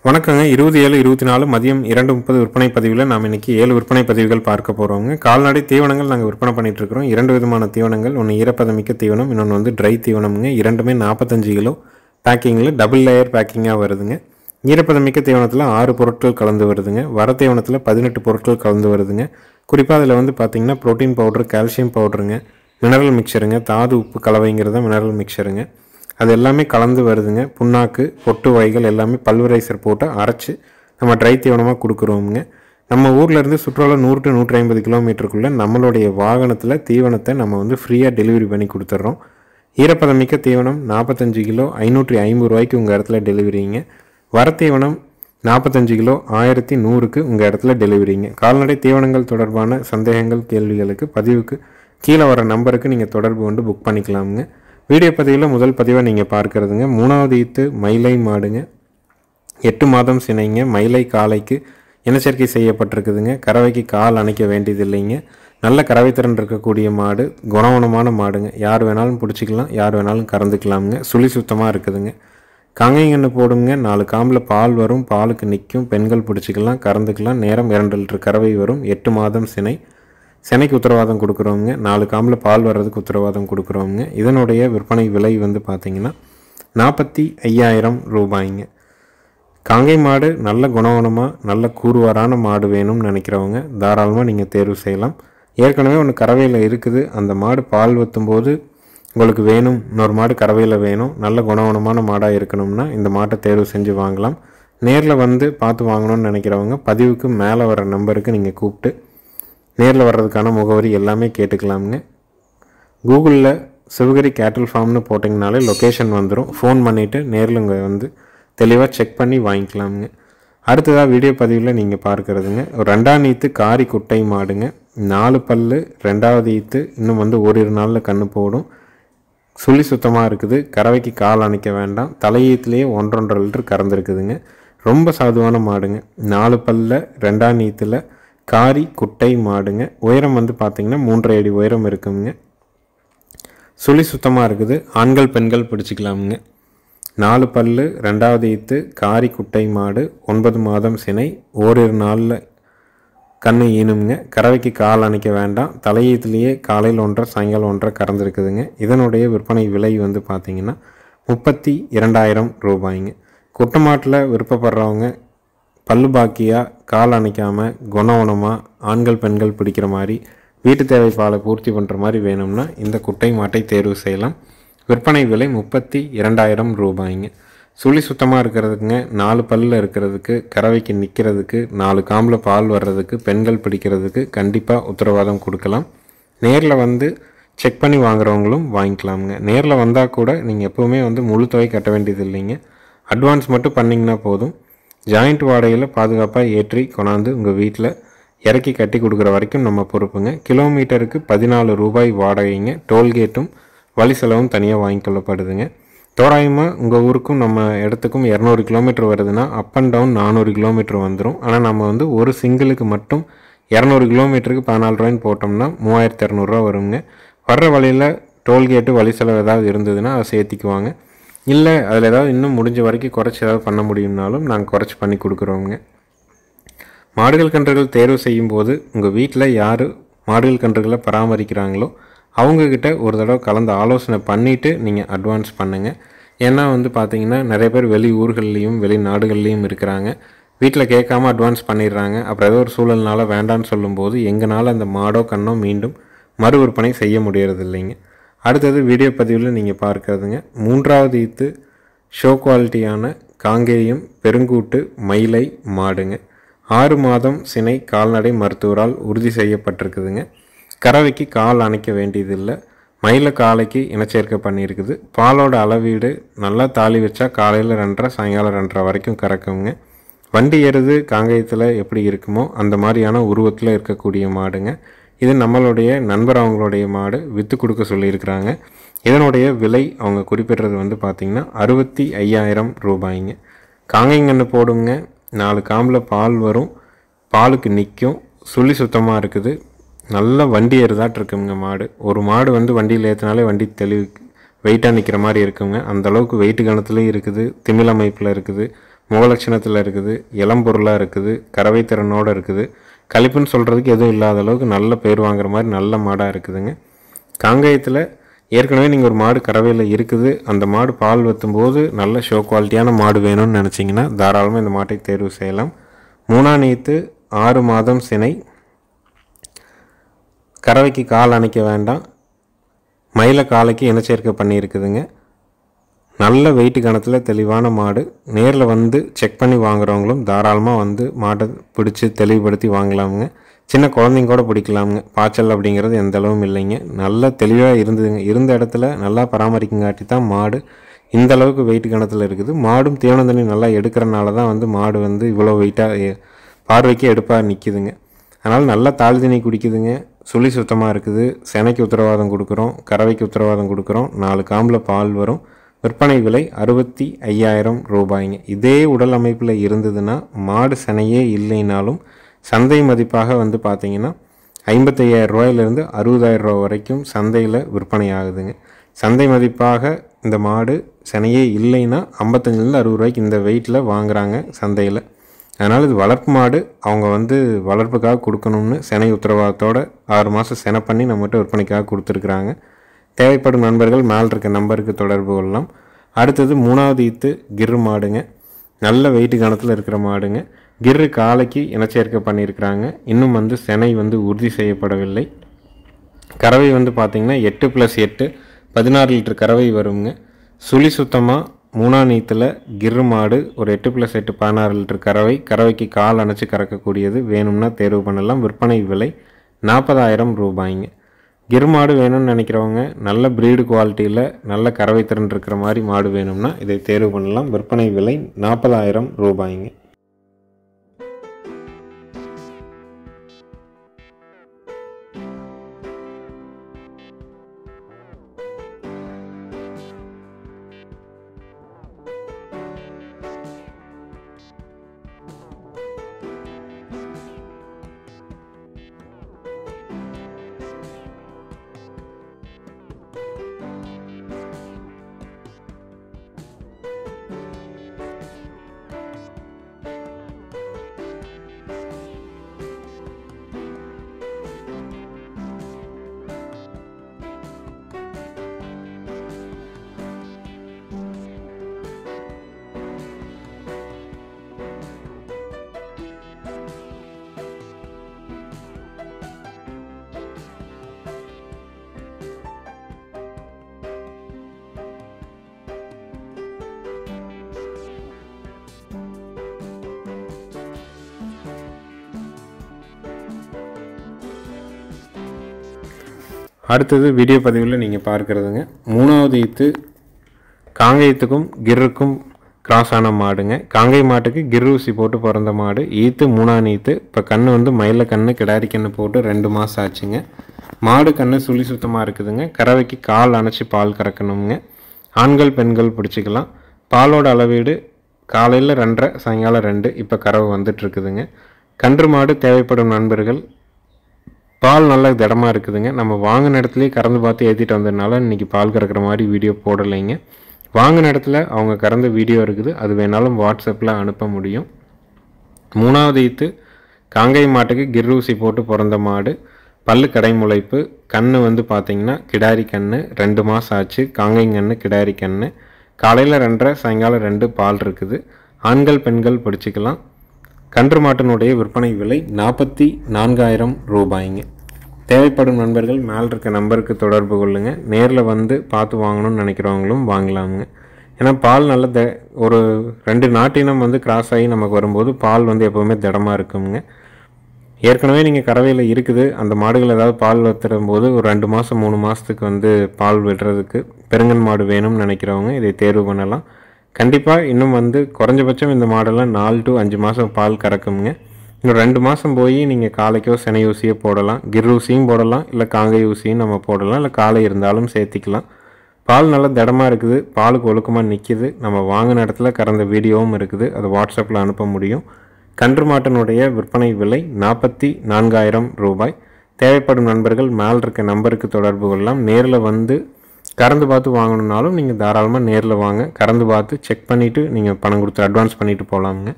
வணக்கங்க 27-24 மதியம் 2:30 விற்பனை பதிவில் நாம் இன்றைக்கி 7 விற்பனை பதிவுகள் பார்க்க போகிறோங்க. கால்நடை தீவனங்கள் நாங்கள் விற்பனை பண்ணிகிட்ருக்கிறோம். 2 விதமான தீவனங்கள், ஒன்று ஈரப்பதமிக்க தீவனம், இன்னொன்று வந்து ட்ரை தீவனம்ங்க. இரண்டுமே 45 கிலோ பேக்கிங்கில் டபுள் லேயர் பேக்கிங்காக வருதுங்க. ஈரப்பதமிக்க தீவனத்தில் 6 பொருட்கள் கலந்து வருதுங்க. வர தீவனத்தில் 18 பொருட்கள் கலந்து வருதுங்க. குறிப்பாக அதில் வந்து பார்த்திங்கன்னா ப்ரோட்டீன் பவுட்ரு, கால்சியம் பவுட்ருங்க, மினரல் மிக்சருங்க, தாது உப்பு கலவைங்கிறத மினரல் மிக்சருங்க, அது எல்லாமே கலந்து வருதுங்க. புண்ணாக்கு, பொட்டு வகைகள் எல்லாமே பல்வரைசர் போட்டு அரைச்சி நம்ம ட்ரை தீவனமாக கொடுக்குறோமுங்க. நம்ம ஊர்லேருந்து சுற்றுலா 100 to 150 கிலோமீட்டருக்குள்ளே நம்மளுடைய வாகனத்தில் தீவனத்தை நம்ம வந்து ஃப்ரீயாக டெலிவரி பண்ணி கொடுத்துட்றோம். ஈரப்பதமிக்க தீவனம் 45 கிலோ 550 ரூபாய்க்கு உங்கள் இடத்துல டெலிவரிங்க. வர தீவனம் 45 கிலோ 1100க்கு உங்கள் இடத்துல டெலிவரிங்க. கால்நடை தீவனங்கள் தொடர்பான சந்தேகங்கள், கேள்விகளுக்கு பதிவுக்கு கீழே வர நம்பருக்கு நீங்கள் தொடர்பு கொண்டு புக் பண்ணிக்கலாமுங்க. வீடியோ பதிவில் முதல் பதிவாக நீங்கள் பார்க்குறதுங்க 3வது ஈத்து மயிலை மாடுங்க. 8 மாதம் சினைங்க. மயிலை காலைக்கு இனச்சேர்க்கை செய்யப்பட்டிருக்குதுங்க. கறவைக்கு கால் அணைக்க வேண்டியது இல்லைங்க. நல்ல கறவைத்திறன் இருக்கக்கூடிய மாடு, குணவனமான மாடுங்க. யார் வேணாலும் பிடிச்சிக்கலாம், யார் வேணாலும் கறந்துக்கலாமுங்க. சுழி சுத்தமாக இருக்குதுங்க. காங்கைங்கன்று போடுங்க. 4 காம்பில் பால் வரும், பாலுக்கு நிற்கும். பெண்கள் பிடிச்சிக்கலாம், கறந்துக்கலாம். நேரம் 2 லிட்டர் கறவை வரும். 8 மாதம் சினை. சினைக்கு உத்தரவாதம் கொடுக்குறோங்க. 4 காம்பில் பால் வர்றதுக்கு உத்தரவாதம் கொடுக்குறோங்க. இதனுடைய விற்பனை விலை வந்து பார்த்திங்கன்னா 45,000 ரூபாய்ங்க. காங்கை மாடு நல்ல குணவனமாக நல்ல கூறுவாரான மாடு வேணும்னு நினைக்கிறவங்க தாராளமாக நீங்கள் தேர்வு செய்யலாம். ஏற்கனவே ஒன்று கறவையில் இருக்குது, அந்த மாடு பால் வற்றும்போது உங்களுக்கு வேணும், இன்னொரு மாடு கறவையில் வேணும், நல்ல குணவனமான மாடாக இருக்கணும்னா இந்த மாட்டை தேர்வு செஞ்சு வாங்கலாம். நேரில் வந்து பார்த்து வாங்கணும்னு நினைக்கிறவங்க பதிவுக்கு மேலே வர நம்பருக்கு நீங்கள் கூப்பிட்டு நேரில் வர்றதுக்கான முகவரி எல்லாமே கேட்டுக்கலாமுங்க. கூகுளில் சிவகிரி கேட்டில் ஃபார்ம்னு போட்டிங்கனாலே லொக்கேஷன் வந்துடும். ஃபோன் பண்ணிவிட்டு நேரில் இங்கே வந்து தெளிவாக செக் பண்ணி வாங்கிக்கலாமுங்க. அடுத்ததாக வீடியோ பதிவில் நீங்கள் பார்க்குறதுங்க 2ஆம் ஈத்து காரி குட்டை மாடுங்க. 4 பல்லு, 2வது ஈத்து, இன்னும் வந்து ஓரிரு நாளில் கன்று போடும். சுழி சுத்தமாக இருக்குது. கறவைக்கு கால் அணைக்க வேண்டாம். தலையீத்துலேயே 1.5 லிட்டர் கறந்துருக்குதுங்க. ரொம்ப சாதுவான மாடுங்க. 4 பல்ல 2ஆம் ஈத்தில் காரி குட்டை மாடுங்க. உயரம் வந்து பார்த்திங்கன்னா 3.5 அடி உயரம் இருக்குங்க. சுழி சுத்தமாக இருக்குது. ஆண்கள் பெண்கள் பிடிச்சிக்கலாமுங்க. 4 பல்லு, 2வது ஈத்து, காரி குட்டை மாடு, 9 மாதம் சினை, ஓரிரு நாளில் கன்று ஈனுங்க. கறவைக்கு கால் அணைக்க வேண்டாம். தலையீத்துலேயே காலையில் 1.5 சாயங்காலம் 1.5 கறந்துருக்குதுங்க. இதனுடைய விற்பனை விலை வந்து பார்த்திங்கன்னா 32,000 ரூபாய்ங்க. குட்டை மாட்டில் விருப்பப்படுறவங்க பல்லு பாக்கியாக, கால் அணைக்காமல், குணவனமாக, ஆண்கள் பெண்கள் பிடிக்கிற மாதிரி, வீட்டு தேவை பாலை பூர்த்தி பண்ணுற மாதிரி வேணும்னா இந்த குட்டை மாட்டை தேர்வு செய்யலாம். விற்பனை விலை 32,000 ரூபாய்ங்க. சுழி சுத்தமாக இருக்கிறதுக்குங்க, 4 பல்லில் இருக்கிறதுக்கு, கறவைக்கு நிற்கிறதுக்கு, 4 காம்பில் பால் வர்றதுக்கு, பெண்கள் பிடிக்கிறதுக்கு கண்டிப்பாக உத்தரவாதம் கொடுக்கலாம். நேரில் வந்து செக் பண்ணி வாங்குறவங்களும் வாங்கிக்கலாமுங்க. நேரில் வந்தால் கூட நீங்கள் எப்போவுமே வந்து முழு தொகை கட்ட வேண்டியது இல்லைங்க. அட்வான்ஸ் மட்டும் பண்ணிங்கன்னா போதும். ஜாயிண்ட் வாடகையில் பாதுகாப்பாக ஏற்றி கொண்டாந்து உங்கள் வீட்டில் இறக்கி கட்டி கொடுக்குற வரைக்கும் நம்ம பொறுப்புங்க. கிலோமீட்டருக்கு 14 ரூபாய் வாடகைங்க. டோல்கேட்டும் வழி செலவும் தனியாக வாங்கிக்கொள்ளப்படுதுங்க. தோராயமாக உங்கள் ஊருக்கும் நம்ம இடத்துக்கும் 200 கிலோமீட்டர் வருதுன்னா அப் அண்ட் டவுன் 400 கிலோமீட்டர் வந்துடும். ஆனால் நம்ம வந்து ஒரு சிங்கிளுக்கு மட்டும் 200 கிலோமீட்டருக்கு 14 ரூபாய்ன்னு போட்டோம்னா 3,200 வருங்க. வர்ற வழியில் டோல்கேட்டு வழி செலவு ஏதாவது இருந்ததுன்னா அதை சேர்த்திக்குவாங்க. இல்லை அதில் ஏதாவது இன்னும் முடிஞ்ச வரைக்கும் குறைச்சி ஏதாவது பண்ண முடியும்னாலும் நாங்கள் குறைச்சி பண்ணி கொடுக்குறோங்க. மாடுகள் கன்றுகள் தேர்வு செய்யும்போது உங்கள் வீட்டில் யார் மாடுகள் கன்றுகளை பராமரிக்கிறாங்களோ அவங்கக்கிட்ட ஒரு தடவை கலந்து ஆலோசனை பண்ணிவிட்டு நீங்கள் அட்வான்ஸ் பண்ணுங்கள். ஏன்னா வந்து பார்த்திங்கன்னா நிறைய பேர் வெளி ஊர்கள்லேயும் வெளிநாடுகள்லேயும் இருக்கிறாங்க. வீட்டில் கேட்காம அட்வான்ஸ் பண்ணிடுறாங்க. அப்புறம் ஏதோ ஒரு சூழல்னால வேண்டான்னு சொல்லும்போது எங்களால் அந்த மாடோ கண்ணோ மீண்டும் மறு விற்பனை செய்ய முடியறது இல்லைங்க. அடுத்தது வீடியோ பதிவில் நீங்கள் பார்க்குறதுங்க 3வது ஈத்து ஷோ குவாலிட்டியான காங்கேயம் பெருங்கூட்டு மயிலை மாடுங்க. 6 மாதம் சினை. கால்நடை மருத்துவரால் உறுதி செய்யப்பட்டிருக்குதுங்க. கறவைக்கு கால் அணைக்க வேண்டியதில்லை. மயிலை காலைக்கு இனச்சேர்க்கை பண்ணியிருக்குது. பாலோட அளவீடு நல்லா தாலி வச்சா காலையில் 2.5 சாயங்காலம் 2.5 வரைக்கும் கறக்குங்க. வண்டி எருது காங்கேயத்தில் எப்படி இருக்குமோ அந்த மாதிரியான உருவத்தில் இருக்கக்கூடிய மாடுங்க. இது நம்மளுடைய நண்பர் அவங்களுடைய மாடு விற்று கொடுக்க சொல்லியிருக்கிறாங்க. இதனுடைய விலை அவங்க குறிப்பிட்றது வந்து பார்த்திங்கன்னா 65,000 ரூபாய்ங்க. காங்கைங்கன்று போடுங்க. 4 காம்பில் பால் வரும், பாலுக்கு நிற்கும். சுழி சுத்தமாக இருக்குது. நல்ல வண்டி ஏறுதாட்டு இருக்குங்க மாடு. ஒரு மாடு வந்து வண்டியில் ஏற்றினாலே வண்டி வெயிட்டாக நிற்கிற மாதிரி இருக்குங்க. அந்தளவுக்கு வெயிட்டு கணத்துலேயும் இருக்குது, திமிழ் அமைப்பில் இருக்குது. முகலட்சணத்தில் இருக்குது, இளம்பொருளாக இருக்குது, கறவை திறனோடு இருக்குது. கழிப்புன்னு சொல்கிறதுக்கு எதுவும் இல்லாத அளவுக்கு நல்ல பேர் வாங்குற மாதிரி நல்ல மாடாக இருக்குதுங்க. காங்கேயத்தில் ஏற்கனவே நீங்கள் ஒரு மாடு கறவையில் இருக்குது, அந்த மாடு பால் வற்றும்போது நல்ல ஷோ குவாலிட்டியான மாடு வேணும்னு நினச்சிங்கன்னா தாராளமாக இந்த மாட்டை தேர்வு செய்யலாம். 3ஆம் நீத்து 6 மாதம் சினை, கறவைக்கு கால் அணைக்க வேண்டாம், மயில காலைக்கு இனச்சேர்க்கை பண்ணியிருக்குதுங்க. நல்ல வெயிட்டு கணத்தில் தெளிவான மாடு. நேரில் வந்து செக் பண்ணி வாங்குறவங்களும் தாராளமாக வந்து மாட்டை பிடிச்சி தெளிவுபடுத்தி வாங்கலாமுங்க. சின்ன குழந்தைங்க கூட பிடிக்கலாமுங்க. பாய்ச்சல் அப்படிங்கிறது எந்த அளவும் இல்லைங்க. நல்ல தெளிவாக இருந்ததுங்க. இருந்த இடத்துல நல்லா பராமரிக்கங்காட்டி தான் மாடு இந்த அளவுக்கு வெயிட்டு கணத்தில் இருக்குது. மாடும் தீவனம் தண்ணி நல்லா எடுக்கிறனால தான் வந்து மாடு வந்து இவ்வளோ வெயிட்டாக பார்வைக்கே எடுப்பாக நிற்கிதுங்க. அதனால் நல்லா தாழ் தண்ணி குடிக்குதுங்க. சுழி சுத்தமாக இருக்குது. செனைக்கு உத்தரவாதம் கொடுக்குறோம், கறவைக்கு உத்தரவாதம் கொடுக்குறோம். 4 காம்பில் பால் வரும். விற்பனை விலை 65,000 ரூபாய்ங்க. இதே உடல் அமைப்பில் இருந்ததுன்னா மாடு செனையே இல்லைனாலும் சந்தை மதிப்பாக வந்து பார்த்திங்கன்னா 55,000 ரூபாயிலிருந்து 60,000 ரூபா வரைக்கும் சந்தையில் விற்பனை ஆகுதுங்க. சந்தை மதிப்பாக இந்த மாடு செனையே இல்லைன்னா 55,000 60 ரூபாய்க்கு இந்த வெயிட்டில் வாங்குகிறாங்க சந்தையில். அதனால் இது வளர்ப்பு மாடு. அவங்க வந்து வளர்ப்புக்காக கொடுக்கணும்னு செனை உத்தரவாதத்தோடு 6 மாதம் செனை பண்ணி நம்மகிட்ட விற்பனைக்காக கொடுத்துருக்குறாங்க. தேவைப்படும் நண்பர்கள் மேல் இருக்க நம்பருக்கு தொடர்பு கொள்ளலாம். அடுத்தது 3ஆவது ஈத்து கிர்ரு மாடுங்க. நல்ல வெயிட்டு கணத்தில் இருக்கிற மாடுங்க. கிர்ரு காலைக்கு இனச்சேர்க்கை பண்ணியிருக்கிறாங்க. இன்னும் வந்து செனை வந்து உறுதி செய்யப்படவில்லை. கறவை வந்து பார்த்திங்கன்னா 8+8 16 லிட்டர் கறவை வருங்க. சுழி சுத்தமாக 3ஆம் நீத்தில் கிர்ரு மாடு ஒரு 8+8 16 லிட்டர் கறவை. கறவைக்கு கால் அணைச்சி கறக்கக்கூடியது. வேணும்னா தேர்வு பண்ணலாம். விற்பனை விலை 40,000 ரூபாய்ங்க. கிர் மாடு வேணும்னு நினைக்கிறவங்க நல்ல ப்ரீடு குவாலிட்டியில் நல்ல கறவை திறன் இருக்கிற மாதிரி மாடு வேணும்னா இதை தேர்வு பண்ணலாம். விற்பனை விலை 40,000 ரூபாய்ங்க. அடுத்தது வீடியோ பதிவில் நீங்கள் பார்க்குறதுங்க 3ஆவது ஈத்து காங்கேயத்துக்கும் கிர்ருக்கும் கிராஸ் ஆன மாடுங்க. காங்கை மாட்டுக்கு கிர் ஊசி போட்டு பிறந்த மாடு. ஈத்து 3ஆம் ஈத்து. இப்போ கன்று வந்து மயில கன்று கிடாரி கன்று போட்டு 2 மாதம் ஆச்சுங்க. மாடு கன்று சுழி சுத்தமாக இருக்குதுங்க. கறவைக்கு கால் அணைச்சி பால் கறக்கணுங்க. ஆண்கள் பெண்கள் பிடிச்சிக்கலாம். பாலோட அளவீடு காலையில் 2.5 சாயங்காலம் 2. இப்போ கறவை வந்துட்டுருக்குதுங்க. கன்று மாடு தேவைப்படும் நண்பர்கள் பால் நல்லா திடமாக இருக்குதுங்க. நம்ம வாங்கின இடத்துலையே கறந்து பார்த்து ஏற்றிட்டு வந்ததுனால இன்றைக்கி பால் கறக்கிற மாதிரி வீடியோ போடலைங்க. வாங்கின இடத்துல அவங்க கறந்த வீடியோ இருக்குது. அது வேணாலும் வாட்ஸ்அப்பில் அனுப்ப முடியும். 3ஆவது ஈத்து காங்கை மாட்டுக்கு கிர் ஊசி போட்டு பிறந்த மாடு. பல்லு கடைமுளைப்பு. கன்று வந்து பார்த்திங்கன்னா கிடாரி கன்று 2 மாதம் ஆச்சு. காங்கை கன்று கிடாரி கன்று. காலையில் 2.5 சாயங்காலம் 2 பால் இருக்குது. ஆண்கள் பெண்கள் பிடிச்சிக்கலாம். கன்று மாட்டினுடைய விற்பனை விலை 44,000 ரூபாய்ங்க. தேவைப்படும் நண்பர்கள் மேல் இருக்க நம்பருக்கு தொடர்பு கொள்ளுங்கள். நேரில் வந்து பார்த்து வாங்கணும்னு நினைக்கிறவங்களும் வாங்கலாமுங்க. ஏன்னா பால் நல்ல ஒரு 2 நாட்டினம் வந்து கிராஸ் ஆகி நமக்கு வரும்போது பால் வந்து எப்போவுமே திடமாக இருக்குங்க. ஏற்கனவே நீங்கள் கறவையில் இருக்குது அந்த மாடுகள் ஏதாவது பால் வத்துடும் போது ஒரு 2 மாதம் 3 மாதத்துக்கு வந்து பால் விடுறதுக்கு பெருங்கன் மாடு வேணும்னு நினைக்கிறவங்க இதை தேர்வு பண்ணலாம். கண்டிப்பாக இன்னும் வந்து குறைஞ்சபட்சம் இந்த மாடெல்லாம் 4 to 5 மாதம் பால் கறக்குங்க. இன்னும் 2 மாதம் போய் நீங்கள் காலைக்கோ செனை ஊசியோ போடலாம். கிர் ஊசியும் போடலாம், இல்லை காங்கை ஊசியும் நம்ம போடலாம், இல்லை காலை இருந்தாலும் சேர்த்திக்கலாம். பால் நல்லா திடமாக இருக்குது. பாலுக்கு ஒழுக்கமாக நிற்கிது. நம்ம வாங்கின இடத்துல கறந்த வீடியோவும் இருக்குது. அதை வாட்ஸ்அப்பில் அனுப்ப முடியும். கன்று மாட்டினுடைய விற்பனை விலை 44,000 ரூபாய். தேவைப்படும் நண்பர்கள் மேல் இருக்க நம்பருக்கு தொடர்பு கொள்ளலாம். நேரில் வந்து கறந்து பார்த்து வாங்கணுன்னாலும் நீங்கள் தாராளமாக நேரில் வாங்க, கறந்து பார்த்து செக் பண்ணிவிட்டு நீங்கள் பணம் கொடுத்து அட்வான்ஸ் பண்ணிவிட்டு போகலாமுங்க.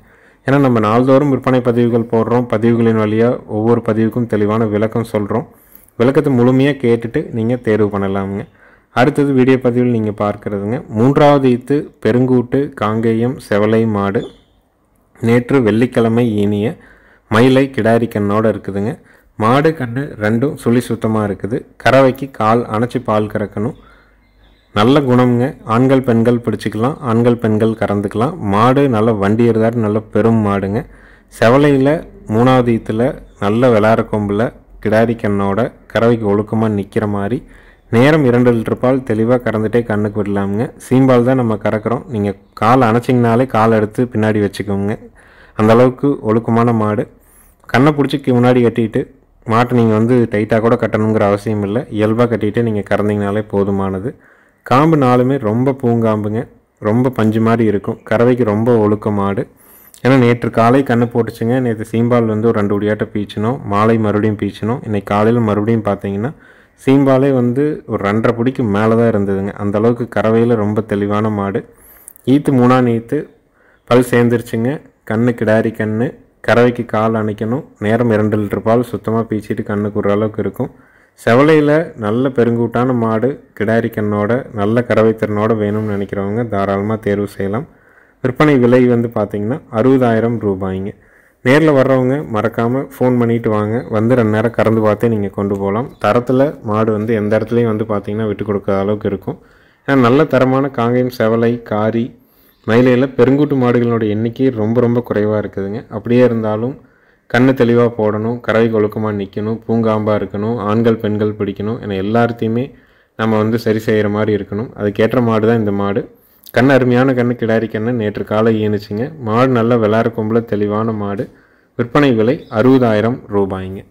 ஏன்னா நம்ம நாள்தோறும் விற்பனை பதிவுகள் போடுறோம், பதிவுகளின் வழியாக ஒவ்வொரு பதிவுக்கும் தெளிவான விளக்கம் சொல்கிறோம். விளக்கத்தை முழுமையாக கேட்டுட்டு நீங்கள் தேர்வு பண்ணலாமுங்க. அடுத்தது வீடியோ பதிவில் நீங்கள் பார்க்குறதுங்க, 3வது ஈத்து பெருங்கூட்டு காங்கேயம் செவலை மாடு. நேற்று வெள்ளிக்கிழமை ஈனிய மயிலை கிடாரி கண்ணோடு இருக்குதுங்க. மாடு கண்ணு ரெண்டும் சுழி சுத்தமாக இருக்குது. கறவைக்கு கால் அணைச்சி பால் கறக்கணும். நல்ல குணம்ங்க. ஆண்கள் பெண்கள் பிடிச்சிக்கலாம், ஆண்கள் பெண்கள் கறந்துக்கலாம். மாடு நல்ல வண்டி இருந்தார், நல்ல பெரும் மாடுங்க. செவலையில் 3வது ஈத்தில் நல்ல விளாட கொம்பில் கிடாரி கண்ணோட கறவைக்கு ஒழுக்கமாக நிற்கிற மாதிரி நேரம் 2 லிட்டர் பால் தெளிவாக கறந்துட்டே கண்ணுக்கு விடலாமுங்க. சீம்பால் தான் நம்ம கறக்கிறோம். நீங்கள் கால் அணைச்சிங்கனாலே கால் எடுத்து பின்னாடி வச்சுக்கோங்க. அந்தளவுக்கு ஒழுக்கமான மாடு. கண்ணை பிடிச்சி முன்னாடி கட்டிட்டு மாட்டை நீங்கள் டைட்டாக கூட கட்டணுங்கிற அவசியம் இல்லை, இயல்பாக கட்டிட்டு நீங்கள் கறந்தீங்கனாலே போதுமானது. காம்பு 4மே ரொம்ப பூங்காம்புங்க, ரொம்ப பஞ்சு மாதிரி இருக்கும். கறவைக்கு ரொம்ப ஒழுக்க மாடு. ஏன்னா நேற்று காலை கண்ணு போட்டுச்சுங்க. நேற்று சீம்பால் ஒரு 2 உடியாட்ட பீச்சினோம், மாலை மறுபடியும் பீச்சினோம். இன்றைக்கி காலையில் மறுபடியும் பார்த்தீங்கன்னா சீம்பாலே ஒரு 2.5 பிடிக்கு மேலே தான் இருந்ததுங்க. அந்தளவுக்கு கறவையில் ரொம்ப தெளிவான மாடு. ஈத்து 3ஆம் ஈத்து பல் சேர்ந்துருச்சுங்க. கண்ணு கிடாரி கண்ணு. கறவைக்கு கால் அணைக்கணும். நேரம் 2 லிட்டர் பால் சுத்தமாக பீச்சிட்டு கண்ணுக்கு ஒரு அளவுக்கு இருக்கும். செவலையில் நல்ல பெருங்கூட்டான மாடு கிடாரி கண்ணோட நல்ல கறவை திறனோட வேணும்னு நினைக்கிறவங்க தாராளமாக தேர்வு செய்யலாம். விற்பனை விலை பார்த்திங்கன்னா 60,000 ரூபாய்ங்க. நேரில் வர்றவங்க மறக்காமல் ஃபோன் பண்ணிவிட்டு வாங்க, 2 நேரம் கறந்து பார்த்தே நீங்கள் கொண்டு போகலாம். தரத்தில் மாடு எந்த இடத்துலையும் பார்த்திங்கன்னா விட்டு கொடுக்காத அளவுக்கு இருக்கும். ஏன்னா நல்ல தரமான காங்கேயம் செவலை காரி மயிலையில் பெருங்கூட்டு மாடுகளோட எண்ணிக்கை ரொம்ப ரொம்ப குறைவாக இருக்குதுங்க. அப்படியே இருந்தாலும் கண்ணு தெளிவாக போடணும், கறவைக்கு ஒழுக்கமாக நிற்கணும், பூங்காம்பாக இருக்கணும், ஆண்கள் பெண்கள் பிடிக்கணும். ஏன்னா எல்லாத்தையுமே நம்ம சரி செய்கிற மாதிரி இருக்கணும். அதுக்கேற்ற மாடு தான் இந்த மாடு. கண் அருமையான கண்ணு கிடாரி கண்ணு. நேற்று காலை ஈனுச்சுங்க. மாடு நல்ல விளாட கொம்பில் தெளிவான மாடு. விற்பனை விலை 60,000 ரூபாய்ங்க.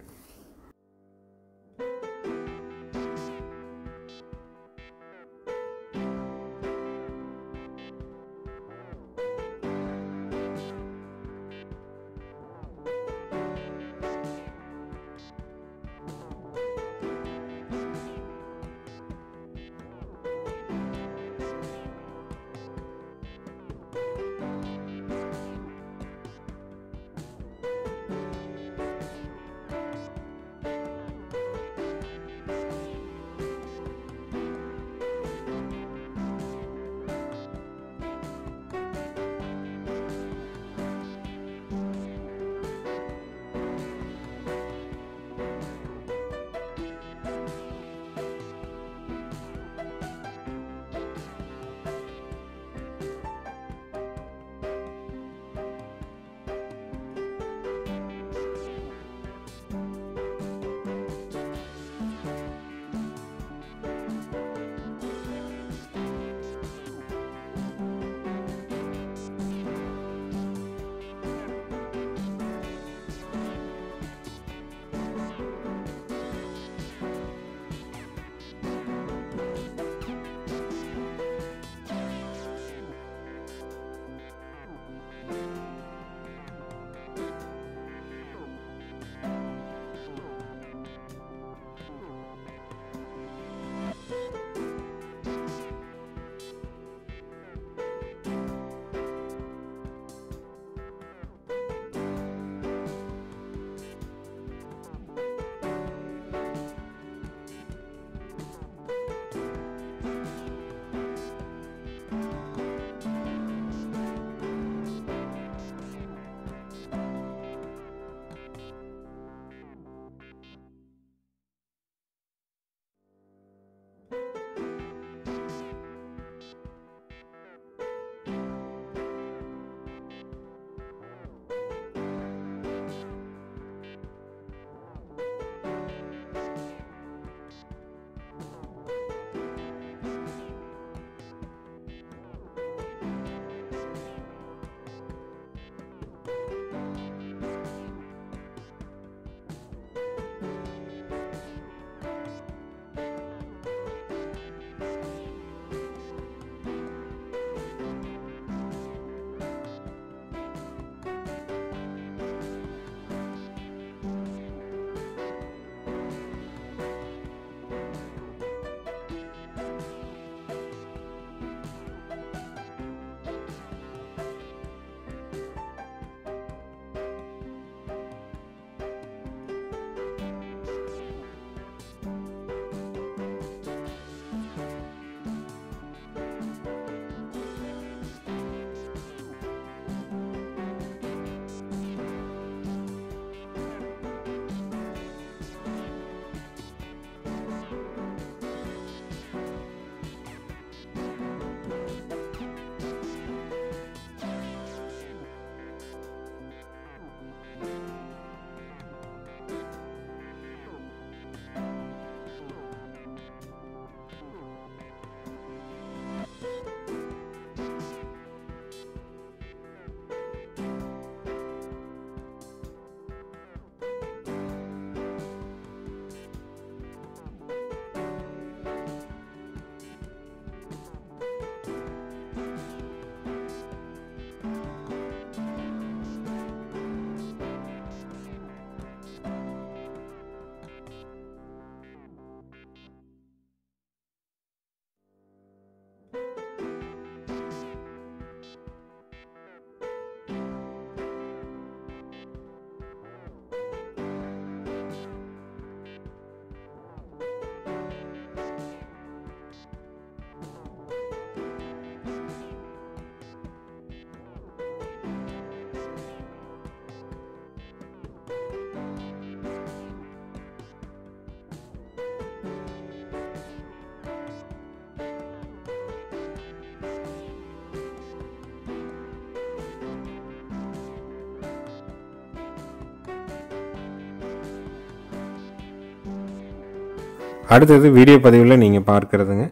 அடுத்தது வீடியோ பதிவில் நீங்கள் பார்க்குறதுங்க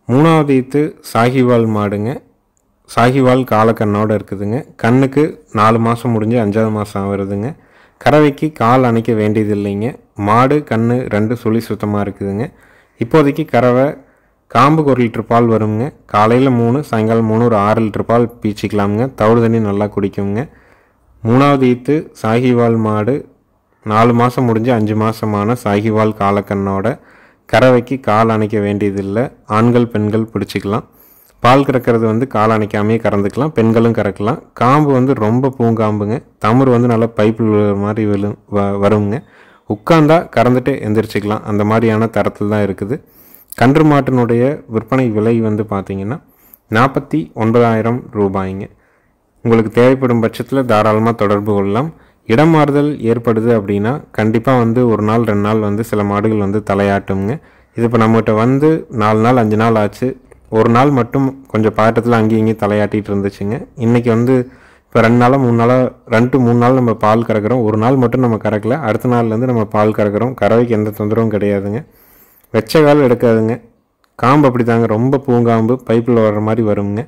3வது ஈத்து சாகிவால் மாடுங்க. சாகிவால் காலக்கண்ணோடு இருக்குதுங்க. கண்ணுக்கு 4 மாதம் முடிஞ்சு 5வது மாதம் வருதுங்க. கறவைக்கு கால் அணைக்க வேண்டியது இல்லைங்க. மாடு கண்ணு 2 சுழி சுத்தமாக இருக்குதுங்க. இப்போதைக்கு கறவை காம்புக்கு 1 லிட்டர் பால் வருங்க. காலையில் 3, சாயங்காலம் 3, ஒரு 6 லிட்டர் பால் பீச்சிக்கலாமுங்க. தவிடு தண்ணி நல்லா குடிக்குங்க. 3வது ஈத்து சாகிவால் மாடு 4 மாதம் முடிஞ்சு 5 மாதமான சாகிவால் காலக்கண்ணோட கறவைக்கு கால் அணைக்க வேண்டியதில்லை. ஆண்கள் பெண்கள் பிடிச்சிக்கலாம். பால் கறக்கிறது வந்து கால் அணைக்காமையே கறந்துக்கலாம். பெண்களும் கறக்கலாம். காம்பு வந்து ரொம்ப பூங்காம்புங்க. தமறு வந்து நல்லா பைப்பில் மாதிரி வருங்க. உட்காந்தா கறந்துட்டு எந்திரிச்சிக்கலாம். அந்த மாதிரியான தரத்தில் தான் இருக்குது. கன்று மாட்டினுடைய விற்பனை விலை வந்து பார்த்திங்கன்னா 49,000 ரூபாய்ங்க. உங்களுக்கு தேவைப்படும் பட்சத்தில் தாராளமாக தொடர்பு கொள்ளலாம். இடம் மாறுதல் ஏற்படுது அப்படின்னா கண்டிப்பாக வந்து 1 நாள் 2 நாள் வந்து சில மாடுகள் வந்து தலையாட்டுங்க. இது இப்போ நம்மகிட்ட வந்து 4 நாள் 5 நாள் ஆச்சு. 1 நாள் மட்டும் கொஞ்சம் பதட்டத்தில் அங்கேயும் இங்கேயும் தலையாட்டிகிட்டு இருந்துச்சுங்க. இன்றைக்கி வந்து இப்போ 2 நாளாக 3 நாளாக 2 to 3 நாள் நம்ம பால் கறக்கிறோம். 1 நாள் மட்டும் நம்ம கறக்கல. அடுத்த நாள்லேருந்து நம்ம பால் கறக்கிறோம். கறவைக்கு எந்த தொந்தரவும் கிடையாதுங்க. வெச்ச கால் எடுக்காதுங்க. காம்பு அப்படி தாங்க, ரொம்ப பூங்காம்பு பைப்பில் வர்ற மாதிரி வருங்க.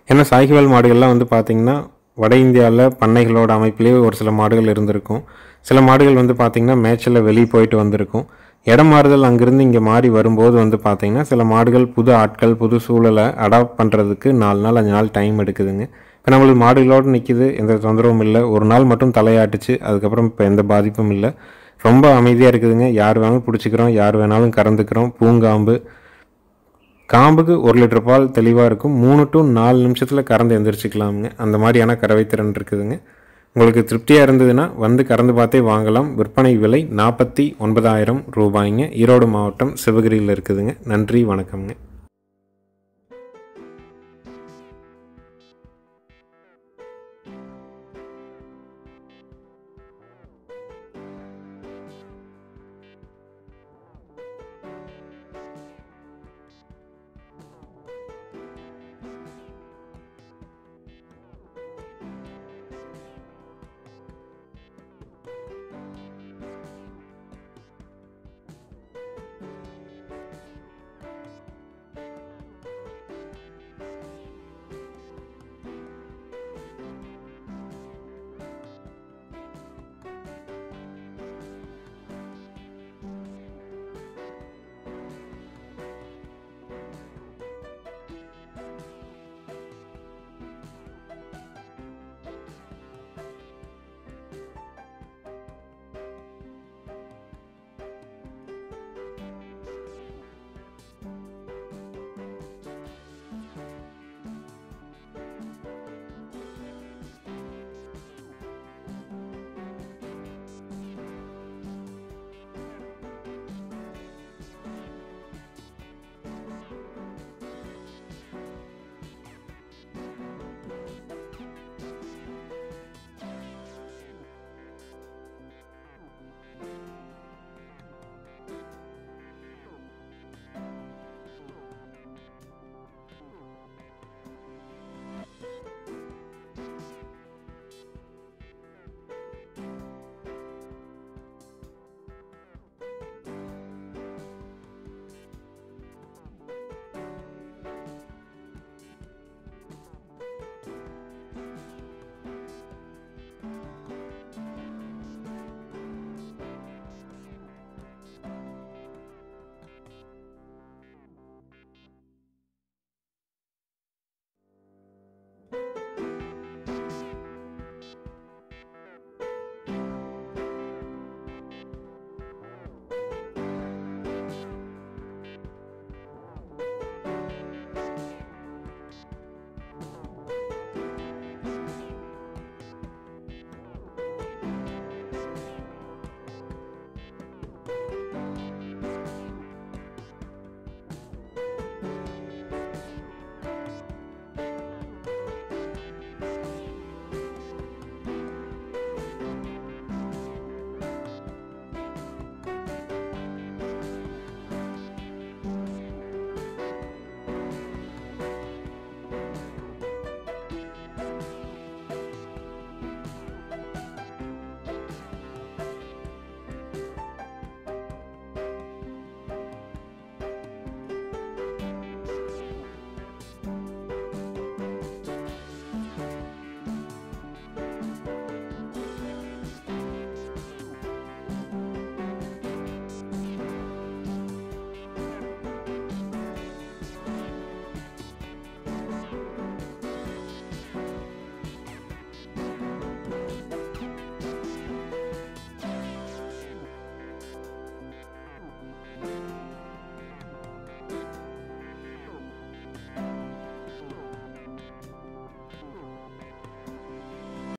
ஏன்னா சாகிவால் மாடுகள்லாம் வந்து பார்த்திங்கன்னா வட இந்தியாவில் பண்ணைகளோட அமைப்பிலே ஒரு சில மாடுகள் இருந்திருக்கும். சில மாடுகள் வந்து பார்த்திங்கன்னா மேய்ச்சலில் வெளியே போயிட்டு வந்திருக்கும். இடம் மாறுதல் அங்கேருந்து இங்கே மாறி வரும்போது வந்து பார்த்திங்கன்னா சில மாடுகள் புது ஆட்கள் புது சூழலை அடாப்ட் பண்ணுறதுக்கு 4 நாள் 5 நாள் டைம் எடுக்குதுங்க. இப்போ நம்மளுக்கு மாடுகளோடு நிற்கிது, எந்த தொந்தரவும் இல்லை. 1 நாள் மட்டும் தலையாட்டுச்சு. அதுக்கப்புறம் இப்போ எந்த பாதிப்பும் இல்லை. ரொம்ப அமைதியாக இருக்குதுங்க. யார் வேணாலும் பிடிச்சிக்கிறோம், யார் வேணாலும் கறந்துக்கிறோம். பூங்காம்பு காம்புக்கு 1 லிட்டர் பால் தெளிவாக இருக்கும். 3 to 4 நிமிஷத்தில் கறந்து எந்திரிச்சிக்கலாமுங்க. அந்த மாதிரியான கறவை திறன் இருக்குதுங்க. உங்களுக்கு திருப்தியாக இருந்ததுன்னா வந்து கறந்து பார்த்தே வாங்கலாம். விற்பனை விலை 49,000 ரூபாய்ங்க. ஈரோடு மாவட்டம் சிவகிரியில் இருக்குதுங்க. நன்றி, வணக்கம்ங்க.